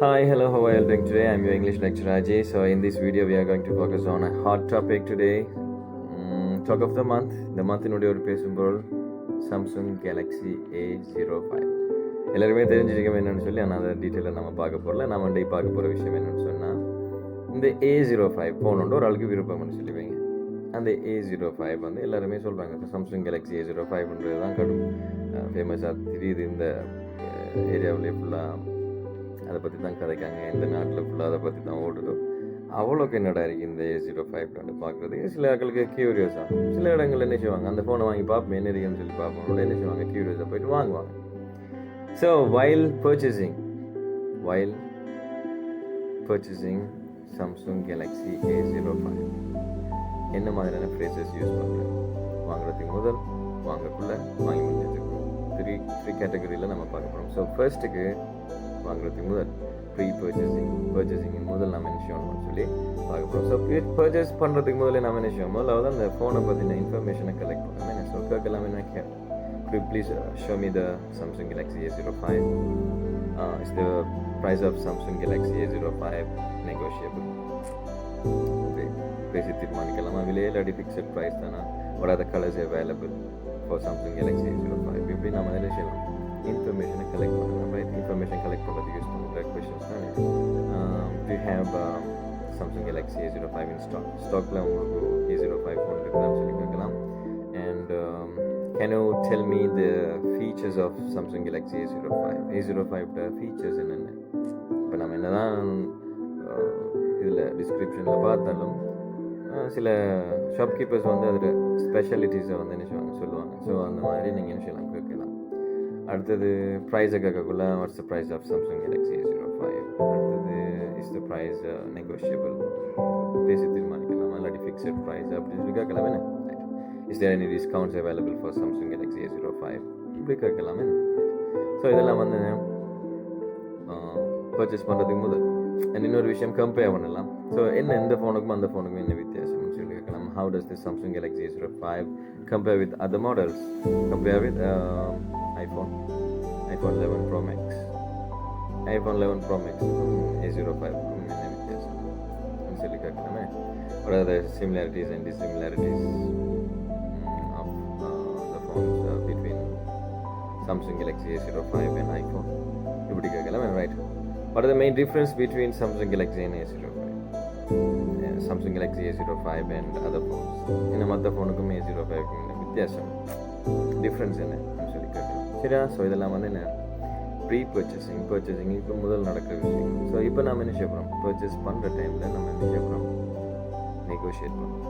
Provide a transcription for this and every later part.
Hi, hello, how are you doing today? I'm your English lecturer Ajay. So, in this video, we are going to focus on a hot topic today. Talk of the month. The month in ஒரு பேசும்போது Samsung Galaxy A05. எல்லாருமே தெரிஞ்சிருக்கோம் என்னன்னு சொல்லி ஆனால் அதை டீட்டெயிலாக நம்ம பார்க்க போகல. நம்ம டே பார்க்க போகிற விஷயம் என்னன்னு சொன்னால் இந்த A05 ஃபோனோட ஒரு ஆளுக்கு விருப்பம்னு சொல்லுவீங்க. அந்த A05 வந்து எல்லாருமே சொல்கிறாங்க Samsung Galaxy A05ன்றது தான் கடும் ஃபேமஸாக தெரியுது இந்த ஏரியாவிலே ஃபுல்லாக. அதை பற்றி தான் கதைக்காங்க, இந்த நாட்டில் ஃபுல்லாக அதை பற்றி தான் ஓடுதோ. அவ்வளோக்கு என்னடா இருக்குது இந்த A05 வந்து பார்க்குறதுக்கு சில ஆட்களுக்கு க்யூரியஸாக. சில இடங்களில் என்ன செய்வாங்க, அந்த ஃபோனை வாங்கி பார்ப்போம் என்ன இருக்குன்னு சொல்லி பார்ப்போம், என்ன செய்வாங்க, க்யூரியஸாக போயிட்டு வாங்குவாங்க. So while purchasing Samsung Galaxy A05 என்ன மாதிரியான ஃப்ரேசஸ் யூஸ் பண்ணுறேன் வாங்குறதுக்கு முதல், வாங்கக்குள்ளே, வாங்கி முடிஞ்சதுக்கு த்ரீ கேட்டகரியில் நம்ம பார்க்க போகிறோம். ஸோ ஃபர்ஸ்ட்டுக்கு வாங்குறதுக்கு முதல் பர்ச்சேசிங் முதல் நம்ம என்ன செய்யணும்னு சொல்லி பார்க்க போகிறோம். ஸோ பர்ச்சேஸ் பண்ணுறதுக்கு முதல்ல நம்ம என்ன செய்வோம், முதல்ல அந்த ஃபோனை பற்றின இன்ஃபர்மேஷனை கலெக்ட் பண்ணுவேன். ஸோ கேட்கலாம் என்ன please show me the Samsung Galaxy A05. Is the price of Samsung Galaxy A05 negotiable? பேசி தீர்மானிக்கலாமா, விலையே இல்லாட்டி ஃபிக்ஸட் ப்ரைஸ் தானே, what are the colors available for Samsung Galaxy A05? இப்படி நம்ம என்ன செய்யலாம், இன்ஃபர்மேஷனை கலெக்ட் பண்ணலாம். ரைட், இன்ஃபர்மேஷன் கலெக்ட் பண்ணுறது யூஸ் பண்ணுற கொஷின்ஸ் தான். To have Samsung Galaxy A05 in stock. ஸ்டாக்கில் உங்களுக்கு A05 ஃபோன் இருக்குதான்னு சொல்லி கேட்கலாம். And can you tell me the features of Samsung Galaxy A05? A05 features என்னென்ன? இப்போ நம்ம என்ன தான் இதில் டிஸ்கிரிப்ஷனில் பார்த்தாலும் சில ஷாப்கீப்பர்ஸ் வந்து அதில் ஸ்பெஷாலிட்டிஸை வந்து என்ன சொல்லுவாங்க. ஸோ அந்த மாதிரி நீங்கள் என்ன செய்யலாம், கேட்கலாம். அடுத்தது ப்ரைஸை கேட்கக்குள்ள what's the price of Samsung Galaxy A05. அடுத்தது இஸ் த ப்ரைஸ் நெகோஷியபிள், பேசி தீர்மானிக்கலாமா இல்லாட்டி ஃபிக்ஸட் ப்ரைஸ் அப்படின்னு சொல்லி கேட்கலாம். என்ன is there any discounts available for Samsung Galaxy A05 இப்படி கேட்கலாமே. ஸோ இதெல்லாம் வந்து பர்ச்சேஸ் பண்ணுறதுக்கு முதல். அண்ட் இன்னொரு விஷயம், கம்பேர் பண்ணலாம். ஸோ என்ன இந்த ஃபோனுக்கும் அந்த ஃபோனுக்கும் என்ன வித்தியாசம்னு சொல்லி கேட்கலாம். How does the Samsung Galaxy A05 compare with other models? Compare with iPhone 11 Pro Max. iPhone 11 Pro Max A05 என்ன வித்தியாசம் சொல்லி கேட்கலாமே. What are the similarities and dissimilarities of the phones between Samsung Galaxy A05 and iPhone? இப்படி கேட்கலாம். Right, what are the main difference between Samsung Galaxy and A05? Samsung Galaxy A05 and other phones. என்ன மற்ற ஃபோனுக்கும் A05க்கும் என்ன வித்தியாசம், difference என்னன்னு சொல்லி கேட்கலாம். சரியா? ஸோ இதெல்லாம் வந்து என்ன பர்ச்சேசிங்க்கு முதல் நடக்கிற விஷயம். ஸோ இப்போ நம்ம என்ன செய்யப்படுறோம், பர்ச்சேஸ் பண்ணுற டைமில் நம்ம என்ன செய்யப்படுறோம், நெகோஷியேட் பண்ணுறோம்,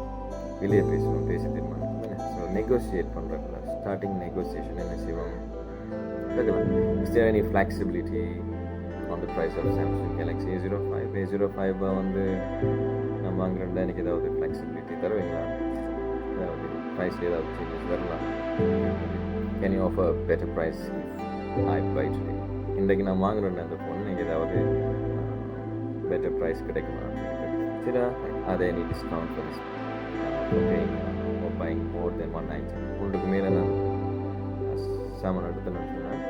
வெளியே பேசுவோம், பேசி தீர்மானிக்கணும். ஸோ நெகோஷியேட் பண்ணுறக்குள்ள ஸ்டார்டிங் நெகோசியேஷன் என்ன செய்வோம் கேட்கலாம். Is there any flexibility on the price of Samsung Galaxy A05? A05 வந்து நம்ம வாங்குறோம்னா எனக்கு ஏதாவது ஃப்ளெக்சிபிலிட்டி தருவீங்களா, ஏதாவது ப்ரைஸில் ஏதாவது சேஞ்சஸ் வரலாம்? Can you offer better price I buy today? இன்றைக்கு நான் வாங்குறேன் அந்த ஃபோன், எனக்கு ஏதாவது பெட்டர் ப்ரைஸ் கிடைக்குமா? சரியா? அதே any discount for this buying more than 190? உங்களுக்கு மேலே நான் சாமான் எடுத்துன்னு சொன்னால்,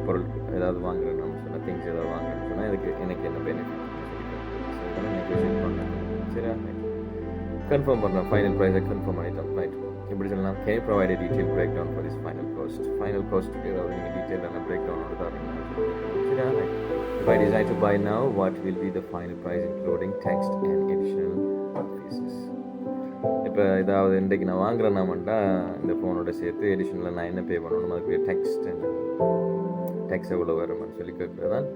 பொருள் ஏதாவது வாங்குறேன்னு சொன்னால், திங்ஸ் ஏதாவது வாங்குறேன்னு சொன்னால் இதுக்கு எனக்கு என்ன பெனிஃபிட் நெகோஷியேட் பண்ணுறேன். சரியா? கன்ஃபார்ம் பண்ணுறேன், ஃபைனல் ப்ரைஸை கன்ஃபார்ம் பண்ணிட்டோம். ரைட், இப்படி சொல்லலாம். Can you provide detail breakdown for this final காஸ்ட்டுக்கு ஏதாவது நீங்கள் டீட்டெயிலான பிரேக் டவுன் தரீங்க. சரியா? If I decide to buy now, what will be the final price including tax and additional fees? இப்போ ஏதாவது இன்றைக்கு நான் வாங்குறேன்னாமட்டா இந்த ஃபோனோட சேர்த்து எடிஷனில் நான் என்ன பே பண்ணணும், அதுக்கு டேக்ஸ் எவ்வளோ வரும்னு சொல்லி கேட்குறது தான்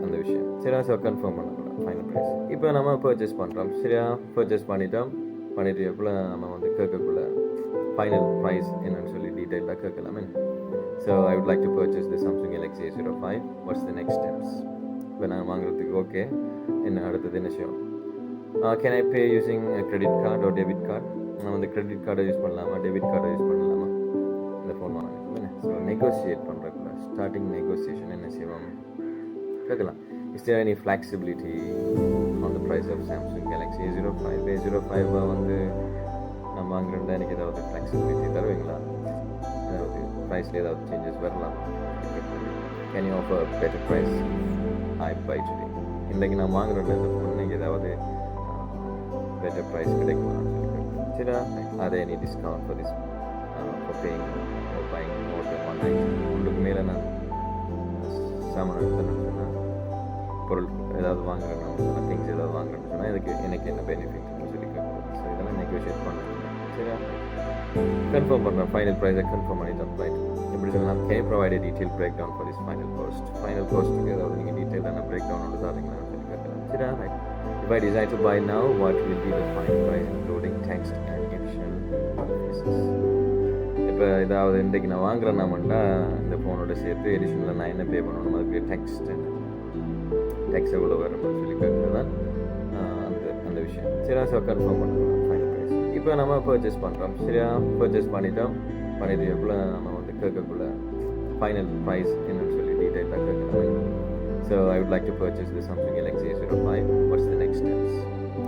அந்த விஷயம். சரியா? ஸோ கன்ஃபார்ம் பண்ணக்கூடாது ஃபைனல் ப்ரைஸ். இப்போ நம்ம பர்ச்சேஸ் பண்ணுறோம். சரியா? பர்ச்சேஸ் பண்ணிட்டு எப்போ நம்ம வந்து கேட்கக்குள்ள ஃபைனல் ப்ரைஸ் என்னன்னு சொல்லி டீட்டெயிலாக கேட்கலாமே. So I would like to purchase the Samsung Galaxy A05. What's the next steps? இப்போ நான் வாங்குறதுக்கு ஓகே, என்ன அடுத்தது என்ன செய்யணும்? Can I pay using credit card or debit card? நான் வந்து கிரெடிட் கார்டை யூஸ் பண்ணலாமா, டெபிட் கார்டை யூஸ் பண்ணலாமா இந்த ஃபோன் வாங்கினேன். ஸோ நெகோசியேட் பண்ணுறக்குள்ள ஸ்டார்டிங் நெகோசியேஷன் என்ன செய்வோம் கேட்கலாம். Is there any flexibility on the price of Samsung Galaxy A05? A05 வந்து நம்ம வாங்குறேன்டா எனக்கு ஏதாவது ஃப்ளெக்சிபிலிட்டி தருவீங்களா, ஏதாவது ப்ரைஸில் ஏதாவது சேஞ்சஸ் வரலாம்? Can you offer a better price? I buy today. இன்றைக்கு நான் வாங்குறேன் இந்த ஃபோன் இன்னைக்கு ஏதாவது பெட்டர் ப்ரைஸ் கிடைக்குமான்னு சொல்லி சரி அதே any discount for this for paying buying more than 190 உங்களுக்கு மேலே நான் சாமான் எடுத்தேன்னு சொன்னால் பொருள் ஏதாவது வாங்குறேன்னு சொன்னால் திங்ஸ் ஏதாவது வாங்குறேன்னு சொன்னால் இதுக்கு எனக்கு என்ன பெனிஃபிட்னு சொல்லி கேட்குறேன். ஸோ இதெல்லாம் நெகோஷியேட் பண்ணுறேன். சரியா கன்ஃபார்ம் பண்ணுறேன். ஃபைனல் ப்ரைஸை கன்ஃபார்ம் பண்ணிட்டோம். ரைட் எப்படி சொல்லலாம், can you provide detail breakdown for this final காஸ்ட்டுக்கு ஏதாவது நீங்கள் டீட்டெயிலான பிரேக் டவுன் ஒன்று தரீங்களான்னு சொல்லி கேட்கலாம். சரியா right. If I decide to buy now, what will be the final price including text and additional fees? இப்போ ஏதாவது இன்றைக்கு நான் வாங்குறேன்னாமண்டா இந்த ஃபோனோட சேர்த்து எடிஷனில் நான் என்ன பே பண்ணணும், அதுக்கு டெக்ஸ்ட் எவ்வளோ வரும்னு சொல்லி கேட்குறது தான் அந்த விஷயம். சரியா ஸோ கன்ஃபார்ம் பண்ணலாம் ஃபைனல் ப்ரைஸ். இப்போ நம்ம பர்ச்சேஸ் பண்ணுறோம். சரியா பர்ச்சேஸ் பண்ணிட்டு எவ்வளோ நம்ம வந்து கேட்கக்குள்ள ஃபைனல் ப்ரைஸ் என்னன்னு சொல்லி டீட்டெயிலாக கேட்கலாம். So I would like to purchase the Samsung Galaxy A05. What's the next steps?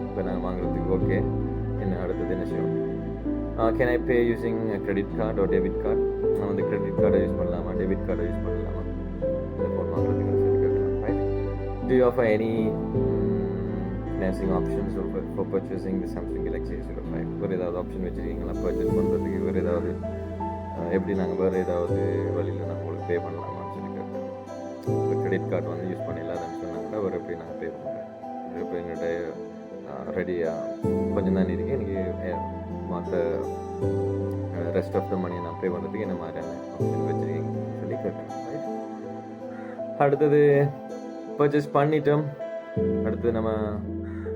இப்போ நான் வாங்குறதுக்கு ஓகே, என்ன அடுத்தது என்ன செய்யணும்? Can I pay using credit card or debit card? நான் வந்து கிரெடிட் கார்டை யூஸ் பண்ணலாமா, டெபிட் கார்டை யூஸ் பண்ணலாமா இந்த ஃபோன் வாங்குறதுக்கு சொல்லி கேட்கலாம். Right. To you offer any financing options for purchasing the Samsung Galaxy A05? வேறு ஏதாவது ஆப்ஷன் வச்சுருக்கீங்களா பர்ச்சேஸ் பண்ணுறதுக்கு? வேறு ஏதாவது எப்படி நாங்கள் வேறு ஏதாவது வழியில் நாங்கள் உங்களுக்கு பே பண்ணலாமான்னு சொல்லி கேட்குறோம். இப்போ கிரெடிட் கார்டு வந்து யூஸ் பண்ணிடலாம்னு சொன்னாங்கன்னா வேறு எப்படி நாங்கள் பே பண்ணுறேன்? இப்போ என்னுடைய ரெடியாக கொஞ்சம் தான் இருக்கு, எனக்கு மற்ற ரெஸ்ட் ஆஃப் த மணியை நான் பே பண்ணுறதுக்கு என்ன மாதிரியான ஆப்ஷன் வச்சுருக்கீங்கன்னு சொல்லி கேட்குறேன். ரைட். அடுத்தது பர்ச்சேஸ் பண்ணிட்டோம். அடுத்து நம்ம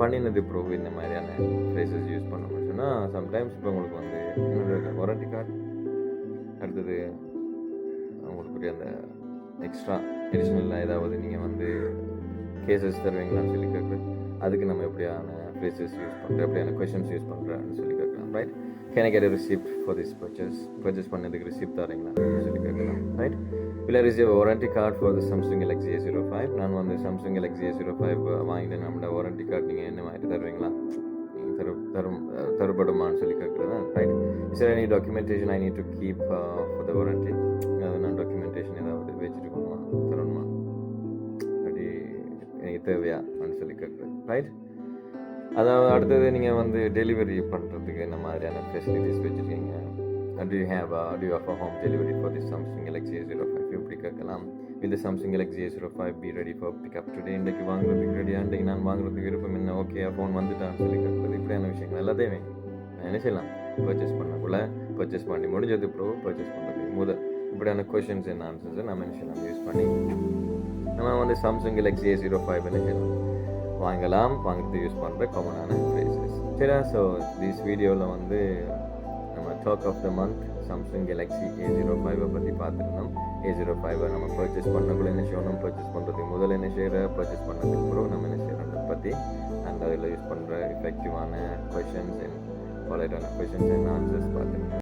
பண்ணினது ப்ரூவ் இந்த மாதிரியான ப்ரைஸஸ் யூஸ் பண்ணணும்னு சொன்னால் சம்டைம்ஸ் இப்போ உங்களுக்கு வந்து என்னோட வாரண்டி கார்டு, அடுத்தது உங்களுக்கு அந்த எக்ஸ்ட்ரா எடிஷனலாக ஏதாவது நீங்கள் வந்து கேசஸ் தருவீங்களான்னு சொல்லி கேட்குறேன். அதுக்கு நம்ம எப்படியான ப்ரைஸஸ் யூஸ் பண்ணுறோம், எப்படியான கொஷின்ஸ் யூஸ் பண்ணுறேன்னு சொல்லி கேட்கலாம். Right. Can I get a receipt for this purchase பண்ணதுக்கு ரிசிப்ட் தரீங்களான்னு சொல்லி கேட்கலாம். Right. will I receive a warranty card for the Samsung Galaxy A05? நான் வந்து Samsung Galaxy A05 வாங்கிட்டேன், நம்மளோட வாரண்டி கார்டு நீங்கள் என்ன மாதிரி தருவீங்களா, தருபடுமான்னு சொல்லி கேட்குறது. Right. Is there any documentation I need to keep for the warranty? நான் டாக்குமெண்டேஷன் ஏதாவது வச்சுருக்கணுமா, தரணுமா, அப்படி எனக்கு தேவையான்னு சொல்லி கேட்குறது. ரைட். அதாவது அடுத்தது நீங்கள் வந்து டெலிவரி பண்ணுறதுக்கு என்ன மாதிரியான ஃபெசிலிட்டிஸ் வச்சுருக்கீங்க? Do you offer home delivery for the Samsung Galaxy A05? எப்படி கேட்கலாம். Will the Samsung Galaxy A05 be ready for pickup today? இன்றைக்கு வாங்குறதுக்கு ரெடியாக, இன்றைக்கு நான் வாங்குறதுக்கு விருப்பம் என்ன, ஓகே ஃபோன் வந்துட்டான்னு சொல்லி கேட்குறது. இப்படியான விஷயங்கள் எல்லாத்தையுமே என்ன செய்யலாம், பர்ச்சேஸ் பண்ணக்குள்ள பர்ச்சேஸ் பண்ணி முடிஞ்சது ப்ரோ பர்ச்சேஸ் பண்ணுறதுக்கு முதல் இப்படியான கொஷின்ஸ் என்ன ஆன்சர்ஸை நம்ம என்ன செய்யலாம் யூஸ் பண்ணி நம்ம வந்து Samsung Galaxy A05 என்ன செய்யலாம் வாங்குறதுக்கு யூஸ் பண்ணுற காமனான ப்ரைஸஸ். சரியா ஸோ திஸ் வீடியோவில் வந்து நம்ம talk of the month Samsung Galaxy A05 பற்றி பார்த்துருந்தோம். A05 நம்ம பர்ச்சேஸ் பண்ணக்குள்ள என்ன செய்யணும், பர்ச்சேஸ் பண்ணுறதுக்கு முதல்ல என்ன செய்கிற, பர்ச்சேஸ் பண்ணதுக்கு அப்புறம் நம்ம என்ன செய்கிறோன்றதை பற்றி அண்ட் அதில் யூஸ் பண்ணுற எஃபெக்டிவான கொஷின்ஸ் அண்ட் ஆன்சர்ஸ் பார்த்துருந்தோம்.